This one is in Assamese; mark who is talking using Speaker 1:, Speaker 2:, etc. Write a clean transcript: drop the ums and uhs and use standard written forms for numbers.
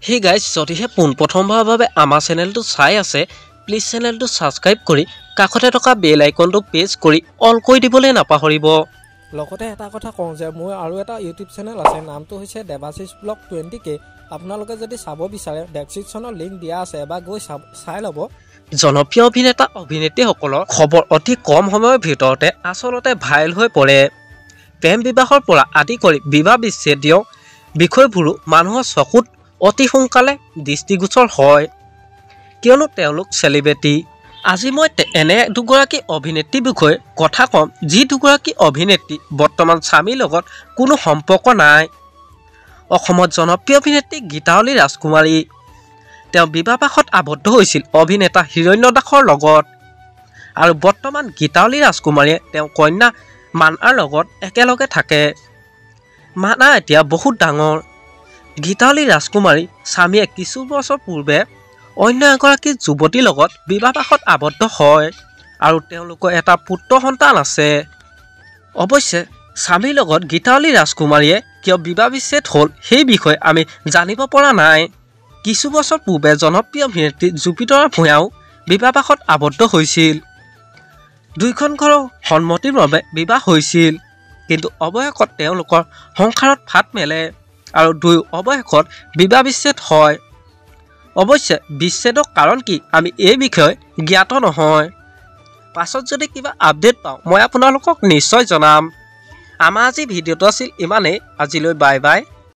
Speaker 1: হে গাইজ, যদিহে পোনপ্ৰথমবাৰৰ বাবে আমাৰ চেনেলটো চাই আছে, প্লিজ চেনেলটো ছাবস্ক্ৰাইব কৰি কাষতে থকা বেল আইকনটো প্ৰেছ কৰি অল কৰি দিবলৈ নাপাহৰিব।
Speaker 2: লগতে এটা কথা কওঁ যে মোৰ আৰু এটা ইউটিউব চেনেল আছে, নামটো হৈছে দেৱাশিষ ব্লগ 20K। আপোনালোকে যদি চাব বিচাৰে ডেছক্ৰিপশ্যনৰ লিংক দিয়া আছে, এবাৰ গৈ চাই ল'ব।
Speaker 1: জনপ্ৰিয় অভিনেতা অভিনেত্ৰীসকলৰ খবৰ অতি কম সময়ৰ ভিতৰতে আচলতে ভাইৰেল হৈ পৰে। প্ৰেম বিবাহৰ পৰা আদি কৰি বিবাহ বিচ্ছেদীয় বিষয়বোৰো মানুহৰ চকুত অতি সোনকালে দৃষ্টিগোচৰ হয়, কিয়নো তেওঁলোক চেলিব্ৰিটি। আজি মই এনে দুগৰাকী অভিনেত্ৰীৰ বিষয়ে কথা ক'ম, যি দুগৰাকী অভিনেত্ৰী বৰ্তমান স্বামীৰ লগত কোনো সম্পৰ্ক নাই। অসমত জনপ্ৰিয় অভিনেত্ৰী গীতাৱলী ৰাজকুমাৰী। তেওঁ বিবাহপাশত আবদ্ধ হৈছিল অভিনেতা হিৰণ্য দাসৰ লগত, আৰু বৰ্তমান গীতাৱলী ৰাজকুমাৰীয়ে তেওঁ কন্যা মানাৰ লগত একেলগে থাকে। মানা এতিয়া বহুত ডাঙৰ। গীতাৱলী ৰাজকুমাৰী স্বামীয়ে কিছু বছৰ পূৰ্বে অন্য এগৰাকী যুৱতীৰ লগত বিবাহপাশত আবদ্ধ হয়, আৰু তেওঁলোকৰ এটা পুত্ৰ সন্তান আছে। অৱশ্যে স্বামীৰ লগত গীতাৱলী ৰাজকুমাৰীয়ে কিয় বিবাহ বিচ্ছেদ হ'ল সেই বিষয়ে আমি জানিব পৰা নাই। কিছু বছৰ পূৰ্বে জনপ্ৰিয় অভিনেত্ৰী জুপিতৰা ভূঞাও বিবাহপাশত আবদ্ধ হৈছিল। দুয়োখন ঘৰৰ সন্মতিৰ বাবে বিবাহ হৈছিল, কিন্তু অৱশেষত তেওঁলোকৰ সংসাৰত ফাট মেলে আৰু দুয়ো অৱশেষত বিবাহ বিচ্ছেদ হয়। অৱশ্যে বিচ্ছেদৰ কাৰণ কি আমি এই বিষয়ে জ্ঞাত নহয়। পাছত যদি কিবা আপডেট পাওঁ মই আপোনালোকক নিশ্চয় জনাম। আমাৰ আজি ভিডিঅ'টো আছিল ইমানেই। আজিলৈ বাই বাই।